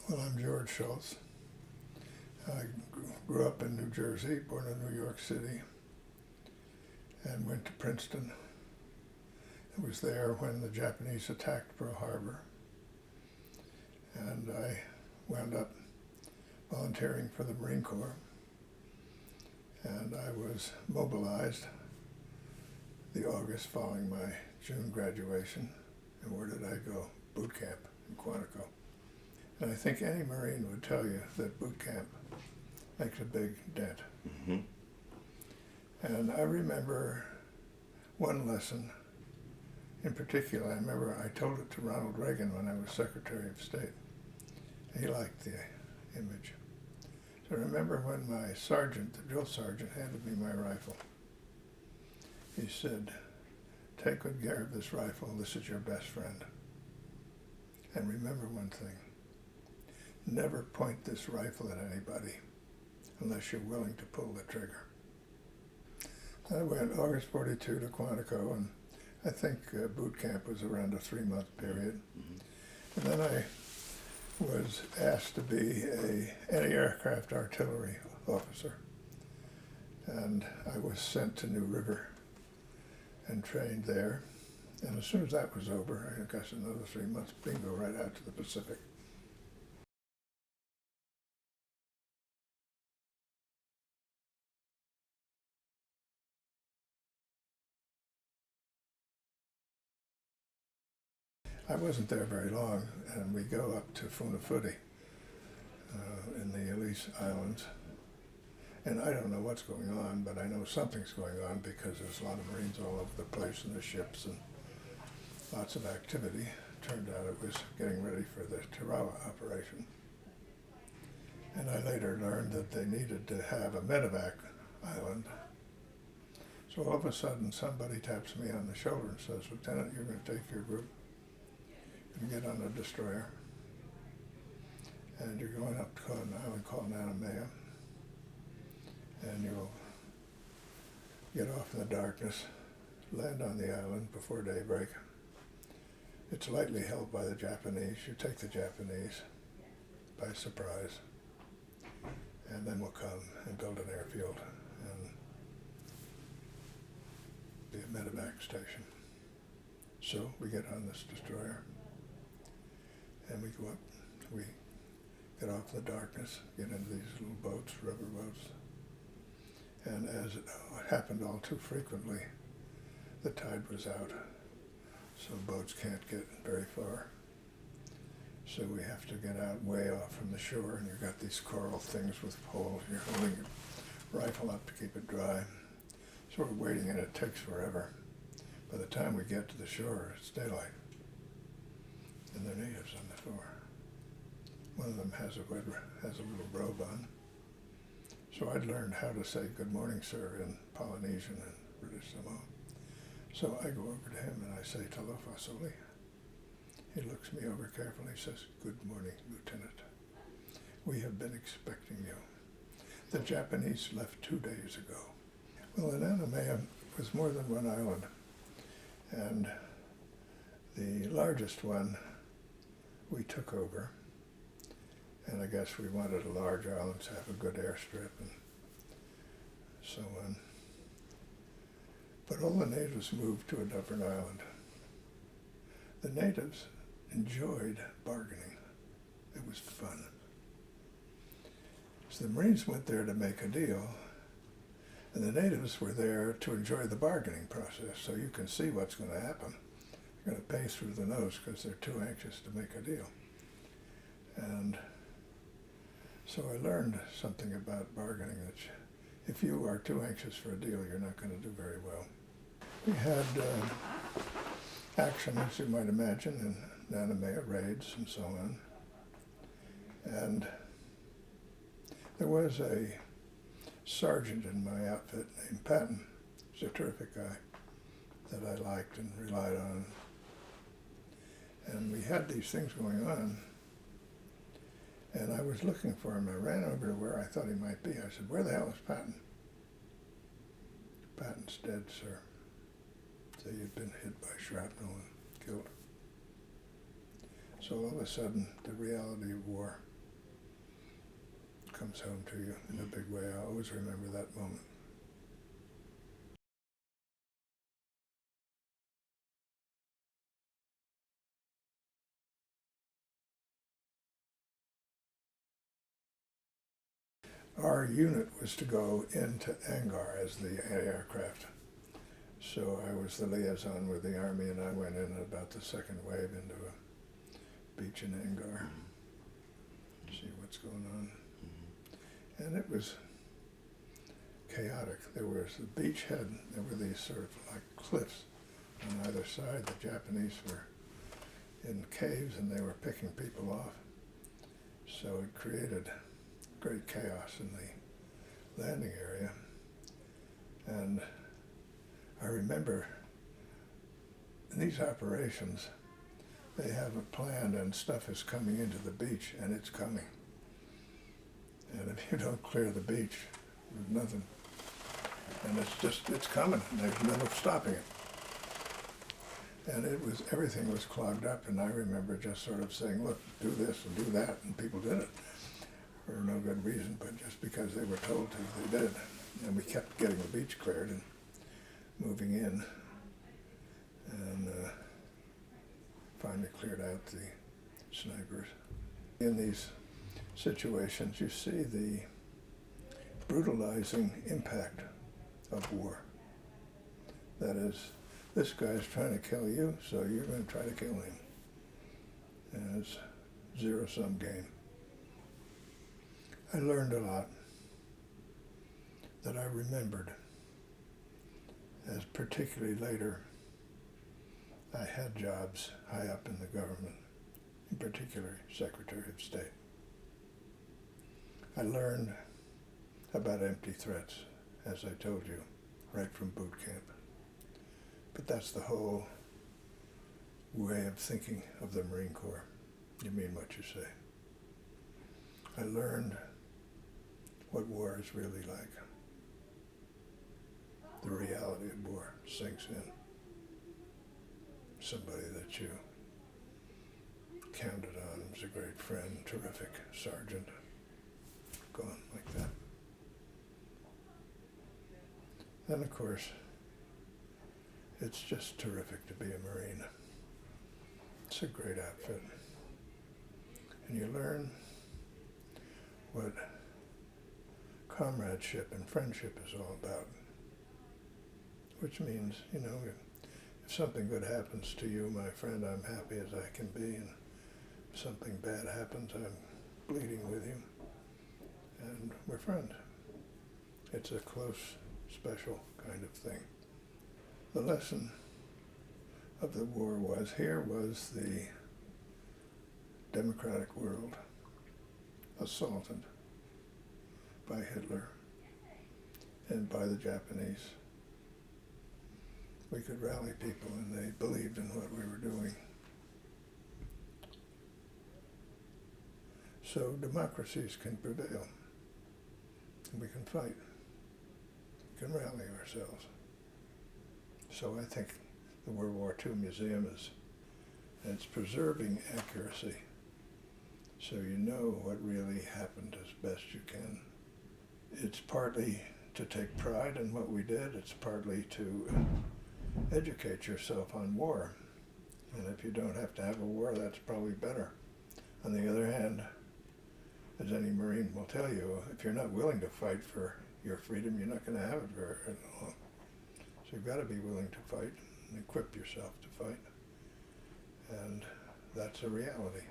Well, I'm George Shultz. I grew up in New Jersey, born in New York City, and went to Princeton. I was there when the Japanese attacked Pearl Harbor, and I wound up volunteering for the Marine Corps, and I was mobilized the August following my June graduation. And where did I go? Boot camp in Quantico. And I think any Marine would tell you that boot camp makes a big dent. Mm-hmm. And I remember one lesson in particular. I remember I told it to Ronald Reagan when I was Secretary of State. He liked the image. So I remember when my sergeant, the drill sergeant, handed me my rifle. He said, "Take good care of this rifle. This is your best friend. And remember one thing. Never point this rifle at anybody unless you're willing to pull the trigger." I went August 42 to Quantico, and I think boot camp was around a 3-month period. Mm-hmm. And then I was asked to be an anti-aircraft artillery officer. And I was sent to New River and trained there. And as soon as that was over, I guess another 3 months, bingo, right out to the Pacific. I wasn't there very long, and we go up to Funafuti in the Ellice Islands. And I don't know what's going on, but I know something's going on because there's a lot of Marines all over the place in the ships and lots of activity. Turned out it was getting ready for the Tarawa operation. And I later learned that they needed to have a medevac island. So all of a sudden somebody taps me on the shoulder and says, "Lieutenant, you're going to take your group and get on a destroyer, and you're going up to an island called Eniwetok, and you'll get off in the darkness, land on the island before daybreak. It's lightly held by the Japanese. You take the Japanese by surprise, and then we'll come and build an airfield and be a medevac station." So we get on this destroyer, and we go up, we get off in the darkness, get into these little boats, rubber boats. And as it happened all too frequently, the tide was out, so boats can't get very far. So we have to get out way off from the shore, and you've got these coral things with poles. You're holding your rifle up to keep it dry. So we're waiting, and it takes forever. By the time we get to the shore, it's daylight. And they're natives on the floor. One of them has a little robe on. So I'd learned how to say "good morning, sir" in Polynesian and British Samoa. So I go over to him and I say "Talofa Soli." He looks me over carefully and says, "Good morning, Lieutenant. We have been expecting you. The Japanese left 2 days ago." Well, in Eniwetok was more than one island. And the largest one we took over, and I guess we wanted a large island to have a good airstrip and so on. But all the natives moved to a different island. The natives enjoyed bargaining. It was fun. So the Marines went there to make a deal, and the natives were there to enjoy the bargaining process, so you can see what's going to happen. They're going to pay through the nose because they're too anxious to make a deal. And so I learned something about bargaining, that if you are too anxious for a deal, you're not going to do very well. We had action, as you might imagine, in Eniwetok, raids and so on. And there was a sergeant in my outfit named Patton. He was a terrific guy that I liked and relied on. And we had these things going on. And I was looking for him. I ran over to where I thought he might be. I said, "Where the hell is Patton?" "Patton's dead, sir." So he'd been hit by shrapnel and killed. So all of a sudden, the reality of war comes home to you in a big way. I always remember that moment. Our unit was to go into Anguar as the anti-aircraft. So I was the liaison with the Army, and I went in about the second wave into a beach in Anguar to see what's going on. And it was chaotic. There were these sort of like cliffs on either side. The Japanese were in caves, and they were picking people off. So it created great chaos in the landing area. And I remember in these operations, they have it planned and stuff is coming into the beach, and it's coming. And if you don't clear the beach, there's nothing. And it's coming. There's no stopping it. And everything was clogged up, and I remember just sort of saying, look, do this and do that, and people did it. For no good reason, but just because they were told to, they did. And we kept getting the beach cleared and moving in, and finally cleared out the snipers. In these situations, you see the brutalizing impact of war. That is, this guy's trying to kill you, so you're going to try to kill him. And it's a zero-sum game. I learned a lot that I remembered, as particularly later I had jobs high up in the government, in particular Secretary of State. I learned about empty threats, as I told you, right from boot camp. But that's the whole way of thinking of the Marine Corps. You mean what you say. I learned what war is really like. The reality of war sinks in. Somebody that you counted on was a great friend, terrific sergeant, gone like that. And of course, it's just terrific to be a Marine. It's a great outfit. And you learn what comradeship and friendship is all about. Which means, you know, if something good happens to you, my friend, I'm happy as I can be, and if something bad happens, I'm bleeding with you, and we're friends. It's a close, special kind of thing. The lesson of the war was, here was the democratic world assaulted by Hitler and by the Japanese. We could rally people, and they believed in what we were doing. So democracies can prevail, and we can fight. We can rally ourselves. So I think the World War II Museum it's preserving accuracy, so you know what really happened as best you can. It's partly to take pride in what we did. It's partly to educate yourself on war. And if you don't have to have a war, that's probably better. On the other hand, as any Marine will tell you, if you're not willing to fight for your freedom, you're not going to have it very long. So you've got to be willing to fight and equip yourself to fight. And that's a reality.